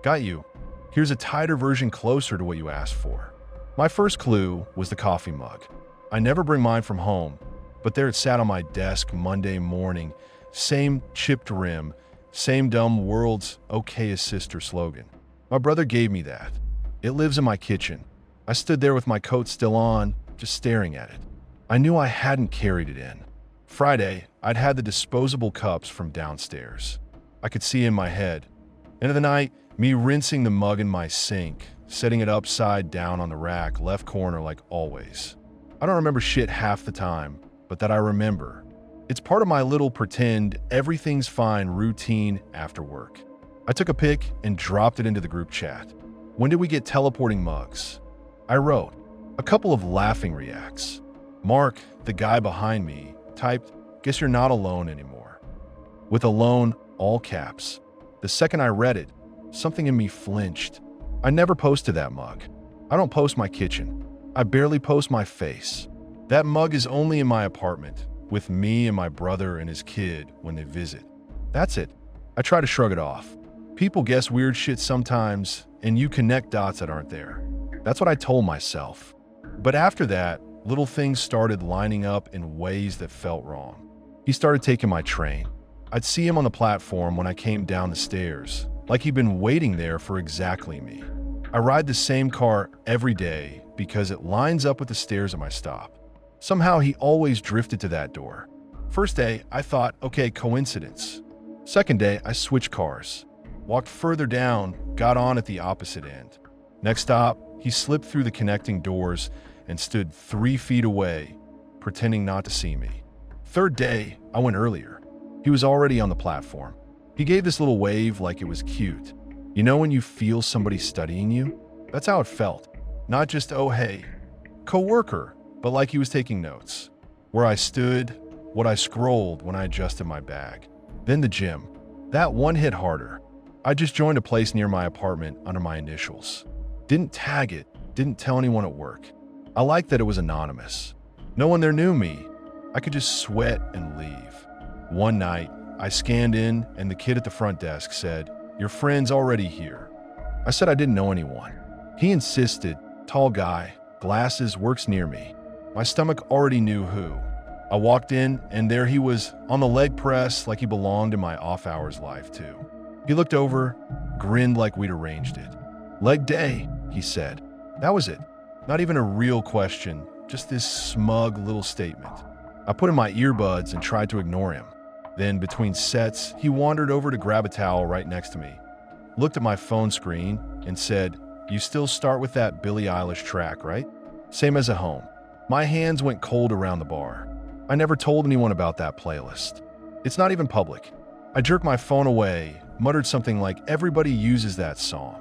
Got you. Here's a tighter version closer to what you asked for. My first clue was the coffee mug. I never bring mine from home, but there it sat on my desk Monday morning. Same chipped rim, same dumb world's okayest sister slogan. My brother gave me that. It lives in my kitchen. I stood there with my coat still on, just staring at it. I knew I hadn't carried it in. Friday, I'd had the disposable cups from downstairs. I could see in my head. End of the night, me rinsing the mug in my sink, setting it upside down on the rack, left corner like always. I don't remember shit half the time, but that I remember. It's part of my little pretend everything's fine routine after work. I took a pic and dropped it into the group chat. When did we get teleporting mugs? I wrote. A couple of laughing reacts. Mark, the guy behind me, typed, "Guess you're not alone anymore." With alone, all caps. The second I read it, something in me flinched. I never posted that mug. I don't post my kitchen. I barely post my face. That mug is only in my apartment, with me and my brother and his kid when they visit. That's it. I try to shrug it off. People guess weird shit sometimes, and you connect dots that aren't there. That's what I told myself. But after that, little things started lining up in ways that felt wrong. He started taking my train. I'd see him on the platform when I came down the stairs, like he'd been waiting there for exactly me. I ride the same car every day because it lines up with the stairs at my stop. Somehow he always drifted to that door. First day, I thought, okay, coincidence. Second day, I switched cars. Walked further down, got on at the opposite end. Next stop, he slipped through the connecting doors and stood 3 feet away, pretending not to see me. Third day, I went earlier. He was already on the platform. He gave this little wave like it was cute. You know when you feel somebody studying you? That's how it felt. Not just, oh hey, coworker, but like he was taking notes. Where I stood, what I scrolled when I adjusted my bag. Then the gym. That one hit harder. I just joined a place near my apartment under my initials. Didn't tag it, didn't tell anyone at work. I liked that it was anonymous. No one there knew me. I could just sweat and leave. One night, I scanned in and the kid at the front desk said, "Your friend's already here." I said I didn't know anyone. He insisted, tall guy, glasses, works near me. My stomach already knew who. I walked in and there he was on the leg press like he belonged in my off-hours life too. He looked over, grinned like we'd arranged it. "Leg day," he said. That was it. Not even a real question, just this smug little statement. I put in my earbuds and tried to ignore him. Then, between sets, he wandered over to grab a towel right next to me, looked at my phone screen, and said, "You still start with that Billie Eilish track, right?" Same as at home. My hands went cold around the bar. I never told anyone about that playlist. It's not even public. I jerked my phone away, muttered something like, "Everybody uses that song,"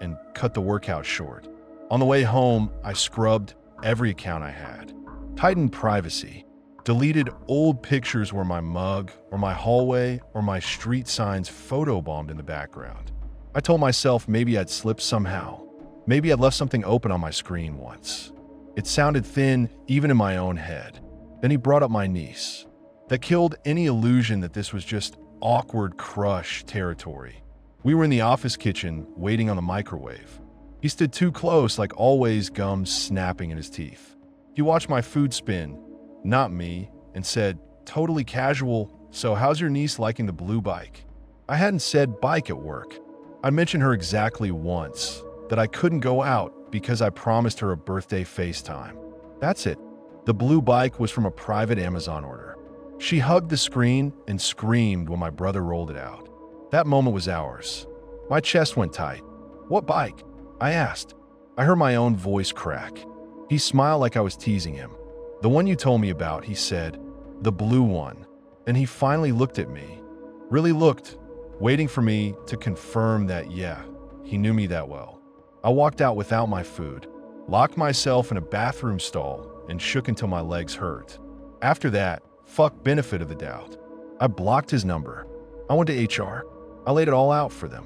and cut the workout short. On the way home, I scrubbed every account I had, tightened privacy, deleted old pictures where my mug or my hallway or my street signs photobombed in the background. I told myself maybe I'd slipped somehow. Maybe I'd left something open on my screen once. It sounded thin even in my own head. Then he brought up my niece. That killed any illusion that this was just awkward crush territory. We were in the office kitchen waiting on the microwave. He stood too close, like always, gum snapping in his teeth. He watched my food spin, not me, and said, totally casual, "So how's your niece liking the blue bike?" I hadn't said bike at work. I mentioned her exactly once, that I couldn't go out because I promised her a birthday FaceTime. That's it. The blue bike was from a private Amazon order. She hugged the screen and screamed when my brother rolled it out. That moment was ours. My chest went tight. "What bike?" I asked. I heard my own voice crack. He smiled like I was teasing him. "The one you told me about," he said. "The blue one." And he finally looked at me. Really looked, waiting for me to confirm that, yeah, he knew me that well. I walked out without my food, locked myself in a bathroom stall, and shook until my legs hurt. After that, fuck benefit of the doubt. I blocked his number. I went to HR. I laid it all out for them.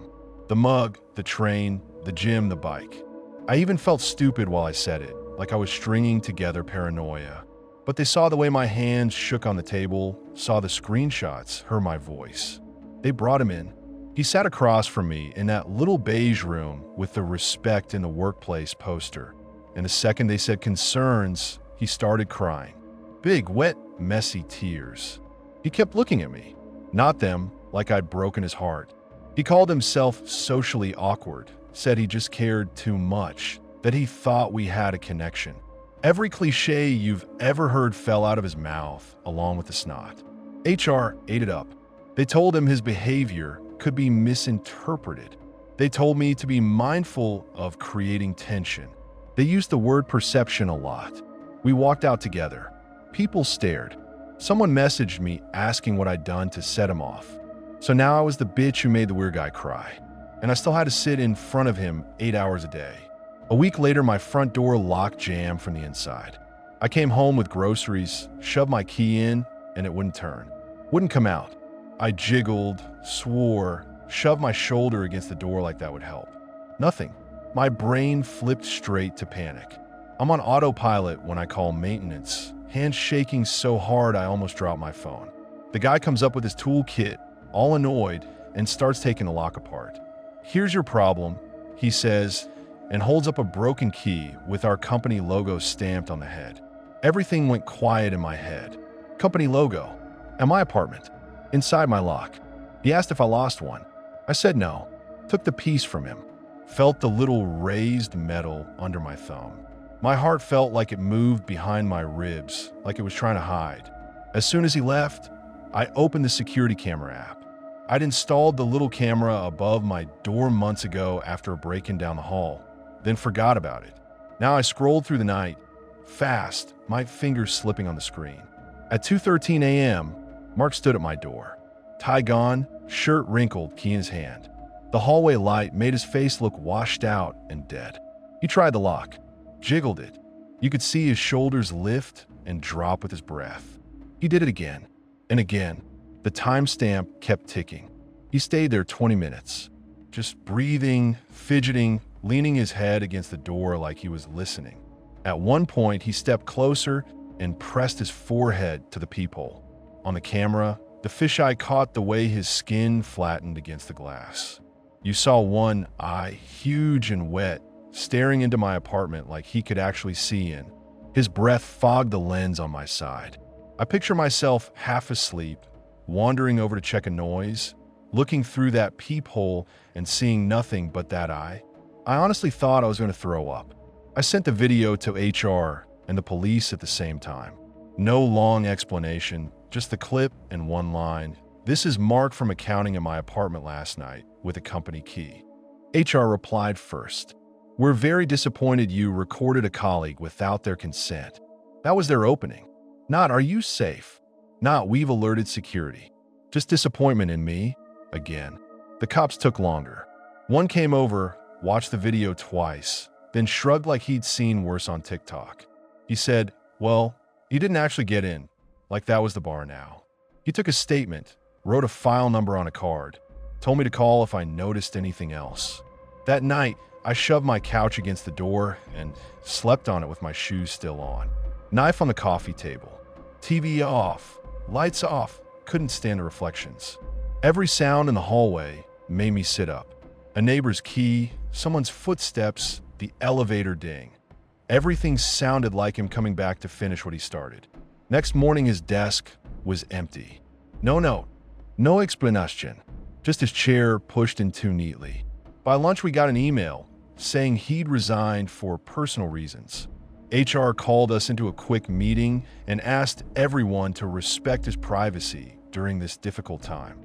The mug, the train, the gym, the bike. I even felt stupid while I said it, like I was stringing together paranoia. But they saw the way my hands shook on the table, saw the screenshots, heard my voice. They brought him in. He sat across from me in that little beige room with the respect in the workplace poster. And the second they said concerns, he started crying. Big, wet, messy tears. He kept looking at me, not them, like I'd broken his heart. He called himself socially awkward, said he just cared too much, that he thought we had a connection. Every cliche you've ever heard fell out of his mouth, along with the snot. HR ate it up. They told him his behavior could be misinterpreted. They told me to be mindful of creating tension. They used the word perception a lot. We walked out together. People stared. Someone messaged me asking what I'd done to set him off. So now I was the bitch who made the weird guy cry. And I still had to sit in front of him 8 hours a day. A week later, my front door locked jammed from the inside. I came home with groceries, shoved my key in, and it wouldn't turn. Wouldn't come out. I jiggled, swore, shoved my shoulder against the door like that would help. Nothing. My brain flipped straight to panic. I'm on autopilot when I call maintenance, hands shaking so hard I almost dropped my phone. The guy comes up with his toolkit, all annoyed, and starts taking the lock apart. "Here's your problem," he says, and holds up a broken key with our company logo stamped on the head. Everything went quiet in my head. Company logo. At my apartment. Inside my lock. He asked if I lost one. I said no. Took the piece from him. Felt the little raised metal under my thumb. My heart felt like it moved behind my ribs, like it was trying to hide. As soon as he left, I opened the security camera app. I'd installed the little camera above my door months ago after a break-in down the hall, then forgot about it. Now I scrolled through the night, fast, my fingers slipping on the screen. At 2:13 a.m., Mark stood at my door. Tie gone, shirt wrinkled, key in his hand. The hallway light made his face look washed out and dead. He tried the lock, jiggled it. You could see his shoulders lift and drop with his breath. He did it again and again. The timestamp kept ticking. He stayed there 20 minutes, just breathing, fidgeting, leaning his head against the door like he was listening. At one point, he stepped closer and pressed his forehead to the peephole. On the camera, the fisheye caught the way his skin flattened against the glass. You saw one eye, huge and wet, staring into my apartment like he could actually see in. His breath fogged the lens on my side. I picture myself half asleep, wandering over to check a noise, looking through that peephole and seeing nothing but that eye. I honestly thought I was going to throw up. I sent the video to HR and the police at the same time. No long explanation, just the clip and one line. "This is Mark from accounting in my apartment last night with a company key." HR replied first. "We're very disappointed you recorded a colleague without their consent." That was their opening. Not "Are you safe?" Not "We've alerted security." Just disappointment in me, again. The cops took longer. One came over, watched the video twice, then shrugged like he'd seen worse on TikTok. He said, "Well, he didn't actually get in, like that was the bar now." He took a statement, wrote a file number on a card, told me to call if I noticed anything else. That night, I shoved my couch against the door and slept on it with my shoes still on. Knife on the coffee table. TV off. Lights off. Couldn't stand the reflections. Every sound in the hallway made me sit up. A neighbor's key, someone's footsteps, the elevator ding. Everything sounded like him coming back to finish what he started. Next morning, his desk was empty. No note. No explanation. Just his chair pushed in too neatly. By lunch, we got an email saying he'd resigned for personal reasons. HR called us into a quick meeting and asked everyone to respect his privacy during this difficult time.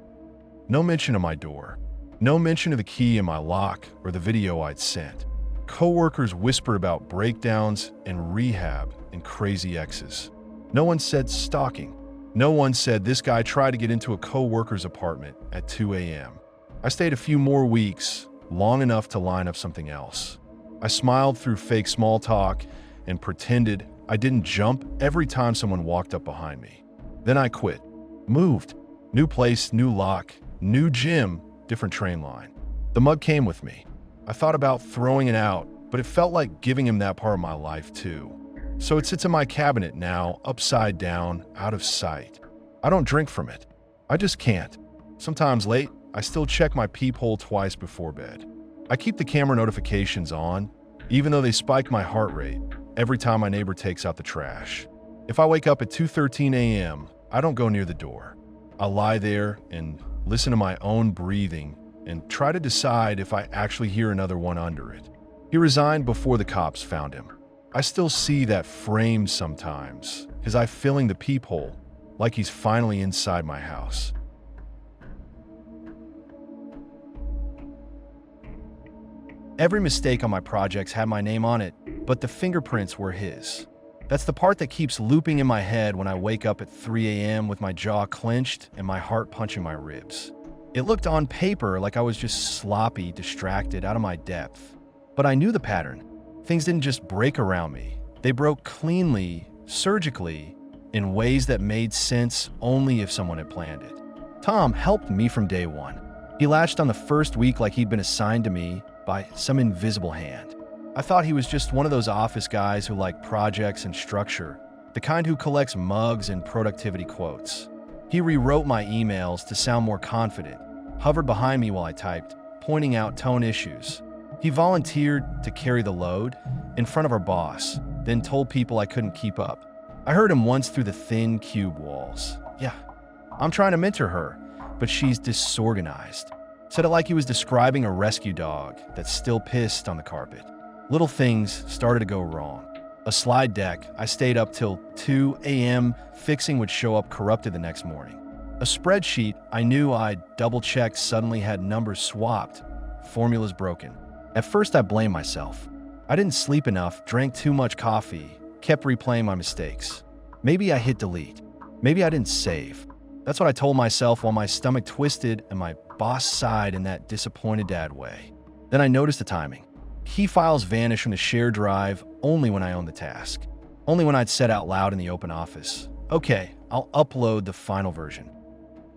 No mention of my door. No mention of the key in my lock or the video I'd sent. Coworkers whispered about breakdowns and rehab and crazy exes. No one said stalking. No one said this guy tried to get into a coworker's apartment at 2 a.m. I stayed a few more weeks, long enough to line up something else. I smiled through fake small talk and pretended I didn't jump every time someone walked up behind me. Then I quit. Moved. New place, new lock, new gym, different train line. The mug came with me. I thought about throwing it out, but it felt like giving him that part of my life too. So it sits in my cabinet now, upside down, out of sight. I don't drink from it. I just can't. Sometimes late, I still check my peephole twice before bed. I keep the camera notifications on, even though they spike my heart rate every time my neighbor takes out the trash. If I wake up at 2:13 a.m., I don't go near the door. I lie there and listen to my own breathing and try to decide if I actually hear another one under it. He resigned before the cops found him. I still see that frame sometimes, his eye filling the peephole, like he's finally inside my house. Every mistake on my projects had my name on it, but the fingerprints were his. That's the part that keeps looping in my head when I wake up at 3 a.m. with my jaw clenched and my heart punching my ribs. It looked on paper like I was just sloppy, distracted, out of my depth. But I knew the pattern. Things didn't just break around me. They broke cleanly, surgically, in ways that made sense only if someone had planned it. Tom helped me from day one. He latched on the first week like he'd been assigned to me by some invisible hand. I thought he was just one of those office guys who like projects and structure, the kind who collects mugs and productivity quotes. He rewrote my emails to sound more confident, hovered behind me while I typed, pointing out tone issues. He volunteered to carry the load in front of our boss, then told people I couldn't keep up. I heard him once through the thin cube walls. Yeah, I'm trying to mentor her, but she's disorganized. Said it like he was describing a rescue dog that's still pissed on the carpet. Little things started to go wrong. A slide deck I stayed up till 2 a.m. fixing would show up corrupted the next morning. A spreadsheet I knew I'd double-checked suddenly had numbers swapped, formulas broken. At first I blamed myself. I didn't sleep enough, drank too much coffee, kept replaying my mistakes. Maybe I hit delete. Maybe I didn't save. That's what I told myself while my stomach twisted and my boss sighed in that disappointed dad way. Then I noticed the timing. Key files vanished from the shared drive only when I owned the task. Only when I'd said out loud in the open office, okay, I'll upload the final version.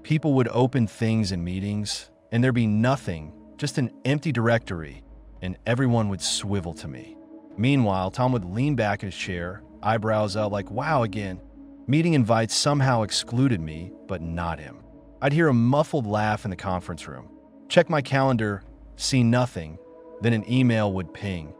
People would open things in meetings, and there'd be nothing, just an empty directory, and everyone would swivel to me. Meanwhile, Tom would lean back in his chair, eyebrows up like, wow again. Meeting invites somehow excluded me, but not him. I'd hear a muffled laugh in the conference room. Check my calendar, see nothing, then an email would ping.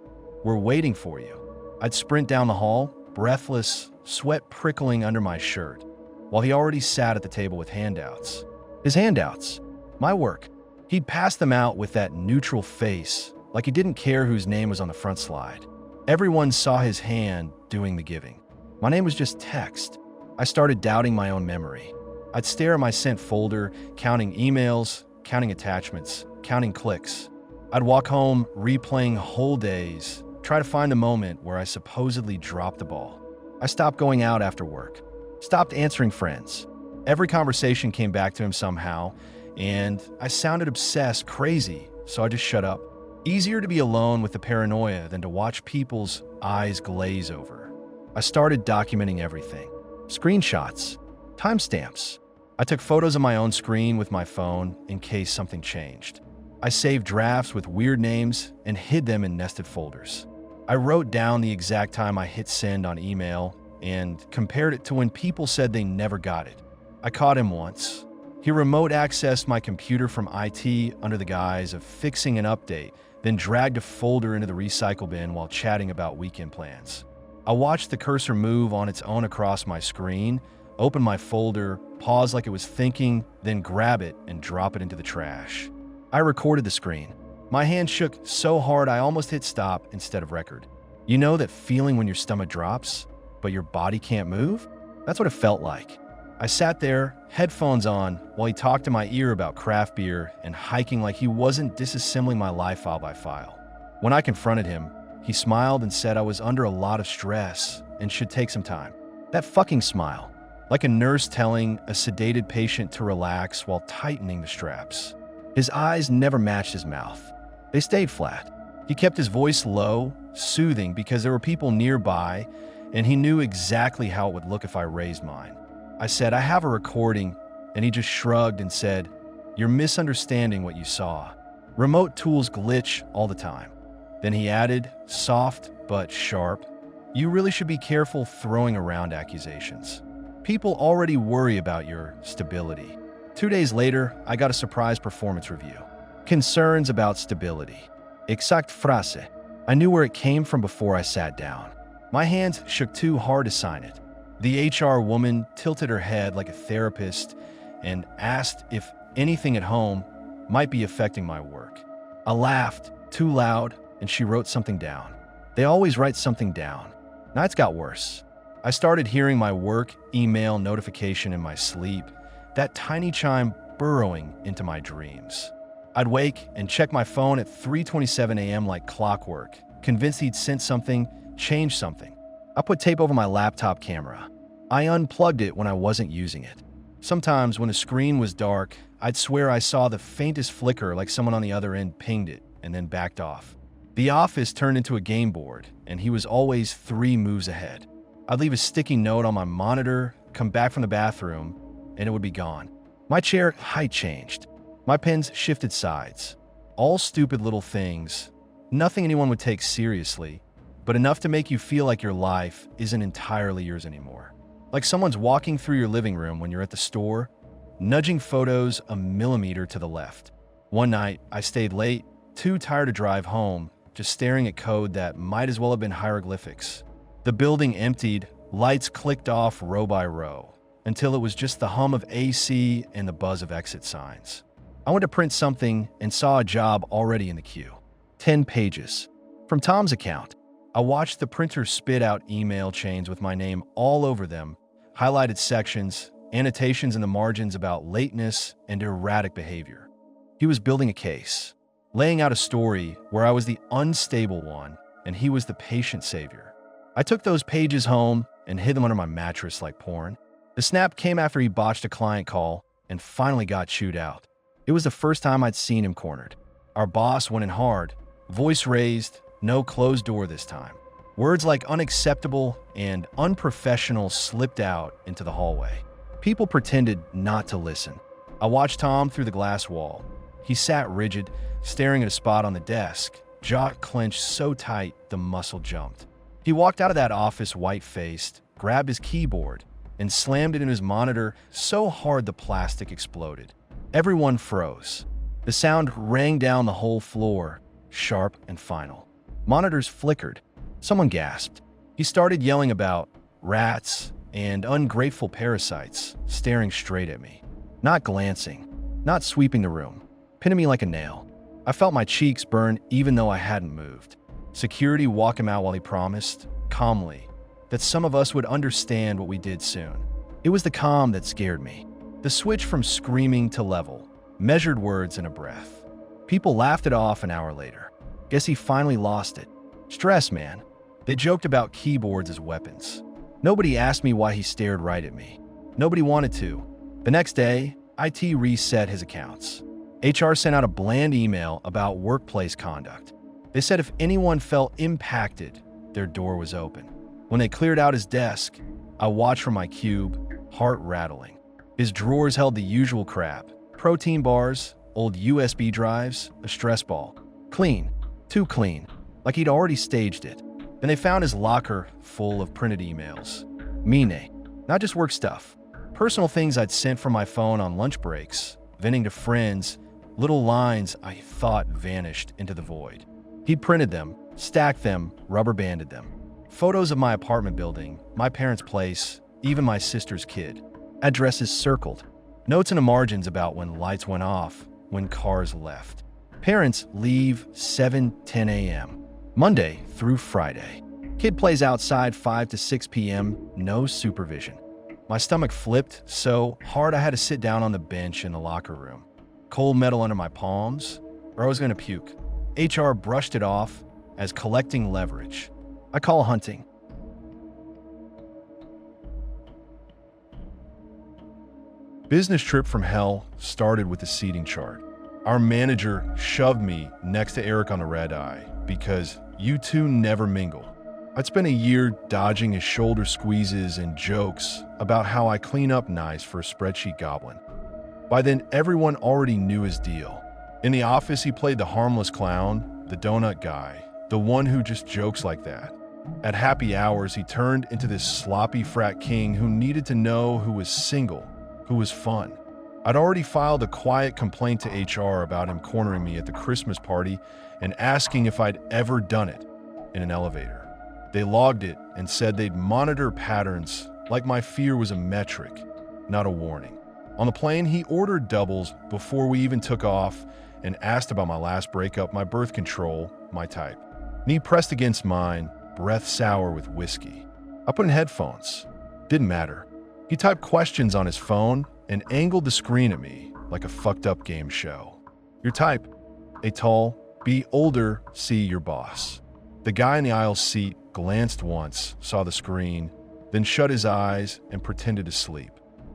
We're waiting for you. I'd sprint down the hall, breathless, sweat prickling under my shirt, while he already sat at the table with handouts. His handouts, my work. He'd pass them out with that neutral face, like he didn't care whose name was on the front slide. Everyone saw his hand doing the giving. My name was just text. I started doubting my own memory. I'd stare at my sent folder, counting emails, counting attachments, counting clicks. I'd walk home, replaying whole days, try to find the moment where I supposedly dropped the ball. I stopped going out after work, stopped answering friends. Every conversation came back to him somehow, and I sounded obsessed, crazy, so I just shut up. Easier to be alone with the paranoia than to watch people's eyes glaze over. I started documenting everything. Screenshots, timestamps. I took photos of my own screen with my phone in case something changed. I saved drafts with weird names and hid them in nested folders. I wrote down the exact time I hit send on email and compared it to when people said they never got it. I caught him once. He remote accessed my computer from IT under the guise of fixing an update, then dragged a folder into the recycle bin while chatting about weekend plans. I watched the cursor move on its own across my screen, open my folder, pause like it was thinking, then grab it and drop it into the trash. I recorded the screen. My hand shook so hard I almost hit stop instead of record. You know that feeling when your stomach drops, but your body can't move? That's what it felt like. I sat there, headphones on, while he talked to my ear about craft beer and hiking like he wasn't disassembling my life file by file. When I confronted him, he smiled and said I was under a lot of stress and should take some time. That fucking smile, like a nurse telling a sedated patient to relax while tightening the straps. His eyes never matched his mouth. They stayed flat. He kept his voice low, soothing because there were people nearby, and he knew exactly how it would look if I raised mine. I said, I have a recording, and he just shrugged and said, you're misunderstanding what you saw. Remote tools glitch all the time. Then he added, soft but sharp, you really should be careful throwing around accusations. People already worry about your stability. 2 days later, I got a surprise performance review. Concerns about stability. Exact frase. I knew where it came from before I sat down. My hands shook too hard to sign it. The HR woman tilted her head like a therapist and asked if anything at home might be affecting my work. I laughed too loud and she wrote something down. They always write something down. Nights got worse. I started hearing my work email notification in my sleep, that tiny chime burrowing into my dreams. I'd wake and check my phone at 3:27 a.m. like clockwork, convinced he'd sent something, changed something. I put tape over my laptop camera. I unplugged it when I wasn't using it. Sometimes when the screen was dark, I'd swear I saw the faintest flicker like someone on the other end pinged it and then backed off. The office turned into a game board, and he was always 3 moves ahead. I'd leave a sticky note on my monitor, come back from the bathroom, and it would be gone. My chair height changed. My pens shifted sides. All stupid little things, nothing anyone would take seriously, but enough to make you feel like your life isn't entirely yours anymore. Like someone's walking through your living room when you're at the store, nudging photos a millimeter to the left. One night, I stayed late, too tired to drive home, just staring at code that might as well have been hieroglyphics. The building emptied, lights clicked off row by row, until it was just the hum of AC and the buzz of exit signs. I went to print something and saw a job already in the queue. 10 pages. From Tom's account. I watched the printer spit out email chains with my name all over them, highlighted sections, annotations in the margins about lateness and erratic behavior. He was building a case, laying out a story where I was the unstable one and he was the patient savior. I took those pages home and hid them under my mattress like porn. The snap came after he botched a client call and finally got chewed out. It was the first time I'd seen him cornered. Our boss went in hard, voice raised, no closed door this time. Words like unacceptable and unprofessional slipped out into the hallway. People pretended not to listen. I watched Tom through the glass wall. He sat rigid, staring at a spot on the desk, jaw clenched so tight the muscle jumped. He walked out of that office white-faced, grabbed his keyboard, and slammed it in his monitor so hard the plastic exploded. Everyone froze. The sound rang down the whole floor, sharp and final. Monitors flickered. Someone gasped. He started yelling about rats and ungrateful parasites, staring straight at me. Not glancing, not sweeping the room, pinning me like a nail. I felt my cheeks burn even though I hadn't moved. Security walked him out while he promised, calmly, that some of us would understand what we did soon. It was the calm that scared me. The switch from screaming to level, measured words in a breath. People laughed it off an hour later. Guess he finally lost it. Stress, man. They joked about keyboards as weapons. Nobody asked me why he stared right at me. Nobody wanted to. The next day, IT reset his accounts. HR sent out a bland email about workplace conduct. They said if anyone felt impacted, their door was open. When they cleared out his desk, I watched from my cube, heart rattling. His drawers held the usual crap: protein bars, old USB drives, a stress ball. Clean. Too clean. Like he'd already staged it. Then they found his locker full of printed emails. Mine. Not just work stuff. Personal things I'd sent from my phone on lunch breaks, venting to friends, little lines I thought vanished into the void. He'd printed them, stacked them, rubber banded them. Photos of my apartment building, my parents' place, even my sister's kid. Addresses circled. Notes in the margins about when lights went off, when cars left. Parents leave 7:10 a.m. Monday through Friday. Kid plays outside 5 to 6 p.m., no supervision. My stomach flipped so hard I had to sit down on the bench in the locker room. Cold metal under my palms, or I was going to puke. HR brushed it off as collecting leverage. I call hunting. Business trip from hell started with the seating chart. Our manager shoved me next to Eric on the red eye because you two never mingle. I'd spent a year dodging his shoulder squeezes and jokes about how I clean up nice for a spreadsheet goblin. By then, everyone already knew his deal. In the office, he played the harmless clown, the donut guy, the one who just jokes like that. At happy hours, he turned into this sloppy frat king who needed to know who was single, who was fun. I'd already filed a quiet complaint to HR about him cornering me at the Christmas party and asking if I'd ever done it in an elevator. They logged it and said they'd monitor patterns like my fear was a metric, not a warning. On the plane, he ordered doubles before we even took off and asked about my last breakup, my birth control, my type. Knee pressed against mine, breath sour with whiskey. I put in headphones. Didn't matter. He typed questions on his phone and angled the screen at me like a fucked up game show. Your type: A, tall, B, older, C, your boss. The guy in the aisle seat glanced once, saw the screen, then shut his eyes and pretended to sleep.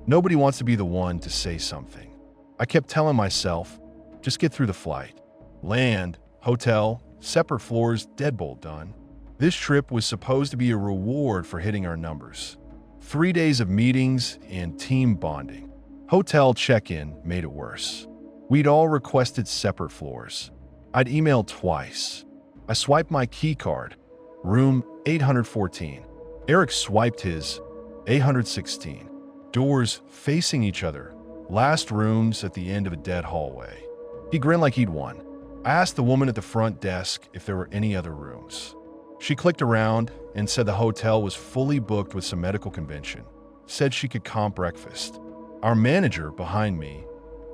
Nobody wants to be the one to say something. I kept telling myself, just get through the flight. Land, hotel, separate floors, deadbolt done. This trip was supposed to be a reward for hitting our numbers. 3 days of meetings and team bonding. Hotel check-in made it worse. We'd all requested separate floors. I'd emailed twice. I swiped my key card. Room 814. Eric swiped his 816. Doors facing each other. Last rooms at the end of a dead hallway. He grinned like he'd won. I asked the woman at the front desk if there were any other rooms. She clicked around and said the hotel was fully booked with some medical convention. Said she could comp breakfast. Our manager behind me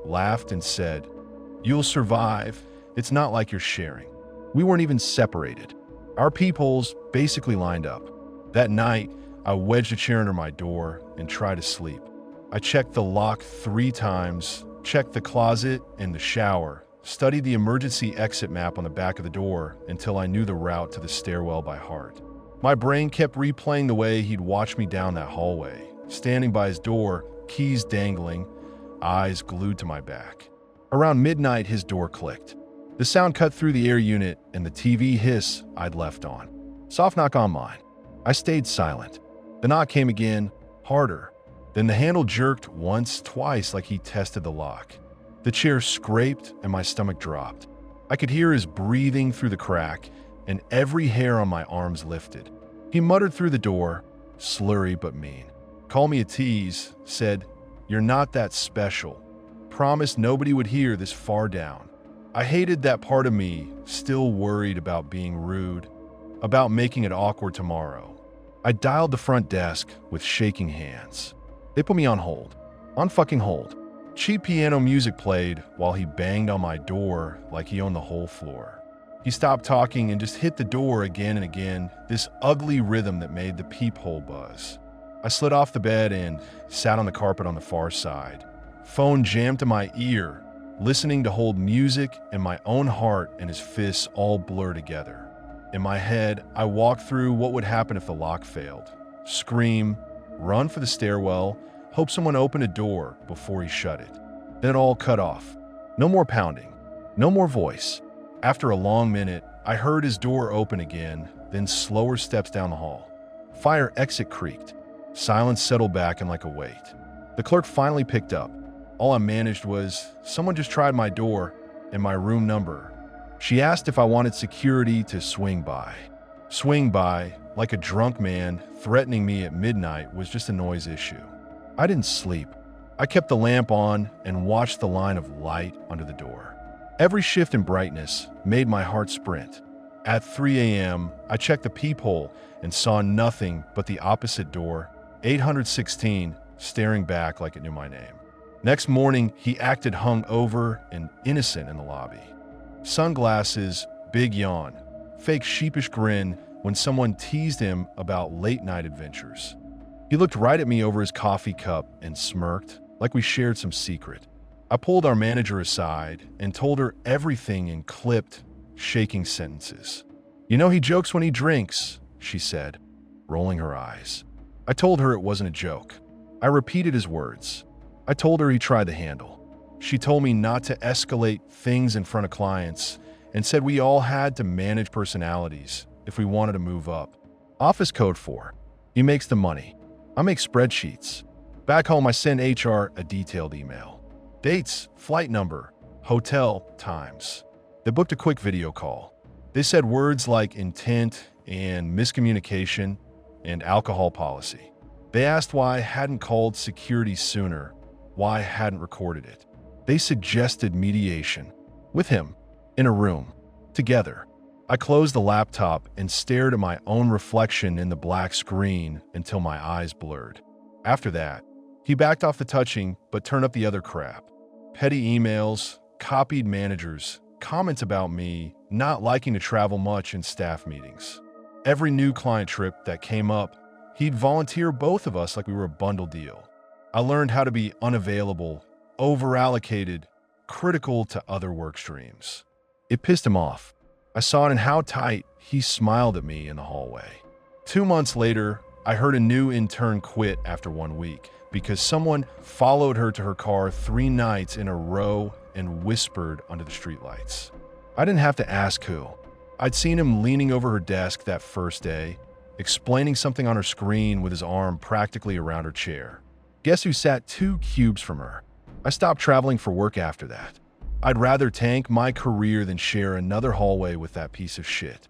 laughed and said, "You'll survive. It's not like you're sharing." We weren't even separated. Our peepholes basically lined up. That night, I wedged a chair under my door and tried to sleep. I checked the lock 3 times, checked the closet and the shower, studied the emergency exit map on the back of the door until I knew the route to the stairwell by heart. My brain kept replaying the way he'd watched me down that hallway, standing by his door, keys dangling, eyes glued to my back. Around midnight, his door clicked. The sound cut through the air unit and the TV hiss I'd left on. Soft knock on mine. I stayed silent. The knock came again, harder. Then the handle jerked once, twice like he tested the lock. The chair scraped and my stomach dropped. I could hear his breathing through the crack and every hair on my arms lifted. He muttered through the door, slurry but mean. Called me a tease, said, "You're not that special." Promised nobody would hear this far down. I hated that part of me, still worried about being rude, about making it awkward tomorrow. I dialed the front desk with shaking hands. They put me on hold. On fucking hold. Cheap piano music played while he banged on my door like he owned the whole floor. He stopped talking and just hit the door again and again, this ugly rhythm that made the peephole buzz. I slid off the bed and sat on the carpet on the far side. Phone jammed to my ear, listening to hold music and my own heart and his fists all blur together. In my head, I walked through what would happen if the lock failed. Scream, run for the stairwell, hope someone opened a door before he shut it. Then it all cut off. No more pounding. No more voice. After a long minute, I heard his door open again, then slower steps down the hall. Fire exit creaked. Silence settled back in like a weight. The clerk finally picked up. All I managed was, "Someone just tried my door and my room number." She asked if I wanted security to swing by. Swing by, like a drunk man threatening me at midnight, was just a noise issue. I didn't sleep. I kept the lamp on and watched the line of light under the door. Every shift in brightness made my heart sprint. At 3 a.m., I checked the peephole and saw nothing but the opposite door, 816, staring back like it knew my name. Next morning, he acted hungover and innocent in the lobby. Sunglasses, big yawn, fake sheepish grin when someone teased him about late-night adventures. He looked right at me over his coffee cup and smirked, like we shared some secret. I pulled our manager aside and told her everything in clipped, shaking sentences. "You know he jokes when he drinks," she said, rolling her eyes. I told her it wasn't a joke. I repeated his words. I told her he tried the handle. She told me not to escalate things in front of clients and said we all had to manage personalities if we wanted to move up. Office code 4. He makes the money. I make spreadsheets. Back home, I send HR a detailed email. Dates, flight number, hotel, times. They booked a quick video call. They said words like intent and miscommunication and alcohol policy. They asked why I hadn't called security sooner, why I hadn't recorded it. They suggested mediation. With him, in a room, together. I closed the laptop and stared at my own reflection in the black screen until my eyes blurred. After that, he backed off the touching but turned up the other crap. Petty emails, copied managers, comments about me not liking to travel much in staff meetings. Every new client trip that came up, he'd volunteer both of us like we were a bundle deal. I learned how to be unavailable, overallocated, critical to other work streams. It pissed him off. I saw it in how tight he smiled at me in the hallway. 2 months later, I heard a new intern quit after 1 week because someone followed her to her car 3 nights in a row and whispered under the streetlights. I didn't have to ask who. I'd seen him leaning over her desk that first day, explaining something on her screen with his arm practically around her chair. Guess who sat 2 cubes from her? I stopped traveling for work after that. I'd rather tank my career than share another hallway with that piece of shit.